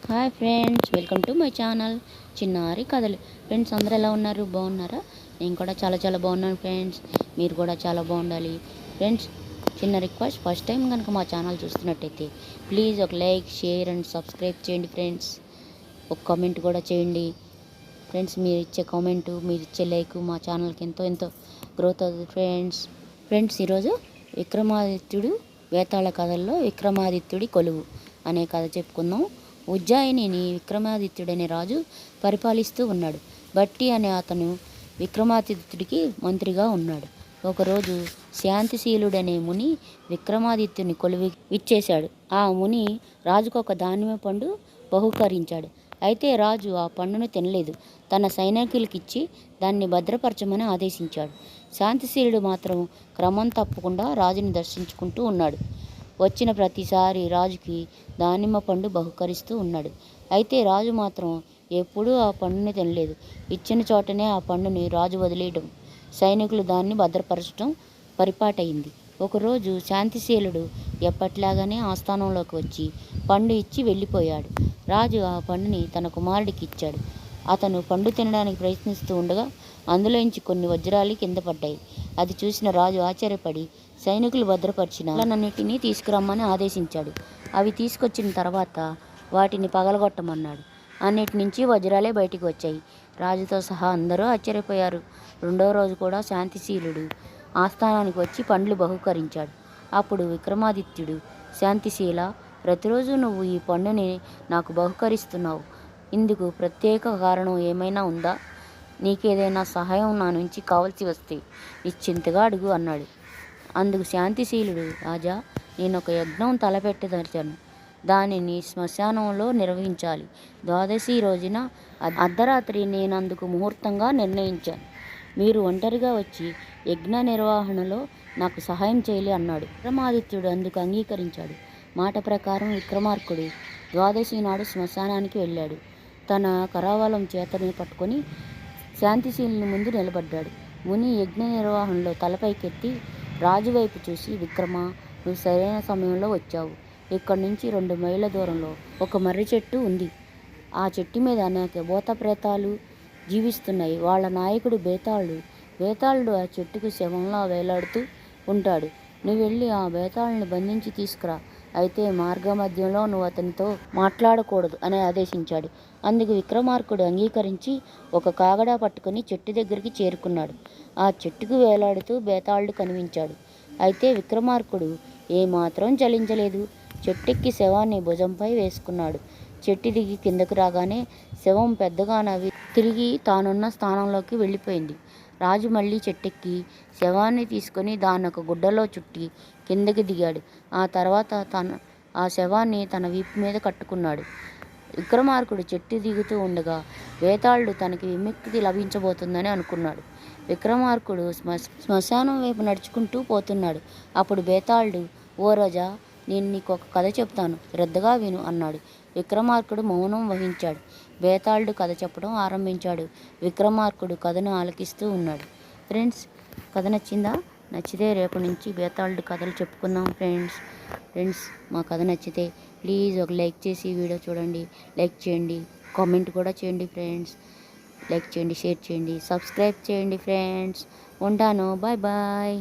Hi friends, welcome to my channel చిన్నారి కథలు. Friends, అందరూ ఎలా ఉన్నారు? బాగున్నారా? నేను కూడా చాలా చాలా బాగున్నాను ఫ్రెండ్స్. మీరు కూడా చాలా బాగుండాలి ఫ్రెండ్స్. చిన్న రిక్వెస్ట్, ఫస్ట్ టైం కనుక మా ఛానల్ చూస్తున్నట్టయితే ప్లీజ్ ఒక లైక్, షేర్ అండ్ సబ్స్క్రైబ్ చేయండి ఫ్రెండ్స్. ఒక కామెంట్ కూడా చేయండి ఫ్రెండ్స్. మీరు ఇచ్చే కామెంటు, మీరు ఇచ్చే లైక్ మా ఛానల్కి ఎంతో ఎంతో గ్రోత్ అవుతుంది ఫ్రెండ్స్. ఈరోజు విక్రమాదిత్యుడు వేతాళ కథల్లో విక్రమాదిత్యుడి కొలువు అనే కథ చెప్పుకుందాం. ఉజ్జయినిని విక్రమాదిత్యుడనే రాజు పరిపాలిస్తూ ఉన్నాడు. భట్టి అనే అతను విక్రమాదిత్యుడికి మంత్రిగా ఉన్నాడు. ఒకరోజు శాంతిశీలుడనే ముని విక్రమాదిత్యుని కొలువు ఇచ్చేశాడు. ఆ ముని రాజుకు ఒక దానిమ్మ పండు బహుకరించాడు. అయితే రాజు ఆ పండును తినలేదు. తన సైనికులకిచ్చి దాన్ని భద్రపరచమని ఆదేశించాడు. శాంతిశీలుడు మాత్రం క్రమం తప్పకుండా రాజుని దర్శించుకుంటూ ఉన్నాడు. వచ్చిన ప్రతిసారి రాజుకి దానిమ్మ పండు బహుకరిస్తూ ఉన్నాడు. అయితే రాజు మాత్రం ఎప్పుడూ ఆ పండుని తినలేదు. ఇచ్చిన చోటనే ఆ పండుని రాజు వదిలేయడం, సైనికులు దాన్ని భద్రపరచడం పరిపాటయింది. ఒకరోజు శాంతిశీలుడు ఎప్పట్లాగానే ఆస్థానంలోకి వచ్చి పండు ఇచ్చి వెళ్ళిపోయాడు. రాజు ఆ పండుని తన కుమారుడికి ఇచ్చాడు. అతను పండు తినడానికి ప్రయత్నిస్తూ ఉండగా అందులోంచి కొన్ని వజ్రాలు కింద పడ్డాయి. అది చూసిన రాజు ఆశ్చర్యపడి సైనికులు భద్రపరిచిన వజ్రాలన్నిటినీ తీసుకురమ్మని ఆదేశించాడు. అవి తీసుకొచ్చిన తర్వాత వాటిని పగలగొట్టమన్నాడు. అన్నిటి నుంచి వజ్రాలే బయటికి వచ్చాయి. రాజుతో సహా అందరూ ఆశ్చర్యపోయారు. రెండవ రోజు కూడా శాంతిశీలుడు ఆస్థానానికి వచ్చి పండ్లు బహుకరించాడు. అప్పుడు విక్రమాదిత్యుడు, శాంతిశీల, ప్రతిరోజు నువ్వు ఈ పండుని నాకు బహుకరిస్తున్నావు. ఇందుకు ప్రత్యేక కారణం ఏమైనా ఉందా? నీకేదైనా సహాయం నా నుంచి కావలసి వస్తే నిశ్చింతగా అడుగు అన్నాడు. అందుకు శాంతిశీలుడు, రాజా, నేను ఒక యజ్ఞం తలపెట్టదలిచాను. దానిని శ్మశానంలో నిర్వహించాలి. ద్వాదశి రోజున అర్ధరాత్రి నేను అందుకు ముహూర్తంగా నిర్ణయించాను. మీరు ఒంటరిగా వచ్చి యజ్ఞ నిర్వహణలో నాకు సహాయం చేయాలి అన్నాడు. విక్రమాదిత్యుడు అందుకు అంగీకరించాడు. మాట ప్రకారం విక్రమార్కుడు ద్వాదశి నాడు శ్మశానానికి వెళ్ళాడు. తన కరావలం చేతని పట్టుకొని శాంతిశీలుని ముందు నిలబడ్డాడు. ముని యజ్ఞ నిర్వహణలో తలపైకెత్తి రాజువైపు చూసి, విక్రమ, నువ్వు సరైన సమయంలో వచ్చావు. ఇక్కడి నుంచి 2 మైళ్ళ దూరంలో ఒక మర్రి చెట్టు ఉంది. ఆ చెట్టు మీద అనేక భూత ప్రేతాలు జీవిస్తున్నాయి. వాళ్ళ నాయకుడు బేతాళుడు ఆ చెట్టుకు శవంలా వేలాడుతూ ఉంటాడు. నువ్వు వెళ్ళి ఆ బేతాళుని బంధించి తీసుకురా. అయితే మార్గ మధ్యంలో నువ్వు అతనితో మాట్లాడకూడదు అని ఆదేశించాడు. అందుకు విక్రమార్కుడు అంగీకరించి ఒక కాగడా పట్టుకుని చెట్టు దగ్గరికి చేరుకున్నాడు. ఆ చెట్టుకు వేలాడుతూ బేతాళుడు కనిపించాడు. అయితే విక్రమార్కుడు ఏమాత్రం చలించలేదు. చెట్టెక్కి శవాన్ని భుజంపై వేసుకున్నాడు. చెట్టు దిగి కిందకు రాగానే శవం పెద్దగా నవ్వి తిరిగి తానున్న స్థానంలోకి వెళ్ళిపోయింది. రాజు మళ్ళీ చెట్టెక్కి శవాన్ని తీసుకొని దాన్ని ఒక గుడ్డలో చుట్టి కిందకి దిగాడు. ఆ తర్వాత ఆ శవాన్ని తన వీపు మీద కట్టుకున్నాడు. విక్రమార్కుడు చెట్టు దిగుతూ ఉండగా వేతాళుడు తనకి విముక్తి లభించబోతుందని అనుకున్నాడు. విక్రమార్కుడు శ్మశానం వైపు నడుచుకుంటూ పోతున్నాడు. అప్పుడు బేతాళుడు, ఓ రాజా, నేను నీకు ఒక కథ చెప్తాను, శ్రద్ధగా విను అన్నాడు. విక్రమార్కుడు మౌనం వహించాడు. బేతాళుడు కథ చెప్పడం ఆరంభించాడు. విక్రమార్కుడు కథను ఆలకిస్తూ ఉన్నాడు. ఫ్రెండ్స్, కథ నచ్చిందా? నచ్చితే రేపటి నుంచి బేతాళుడు కథలు చెప్పుకుందాం ఫ్రెండ్స్. మా కథ నచ్చితే ప్లీజ్ ఒక లైక్ చేసి వీడియో చూడండి. లైక్ చేయండి, కామెంట్ కూడా చేయండి ఫ్రెండ్స్. లైక్ చేయండి, షేర్ చేయండి, సబ్స్క్రైబ్ చేయండి ఫ్రెండ్స్. ఉంటాను, బాయ్ బాయ్.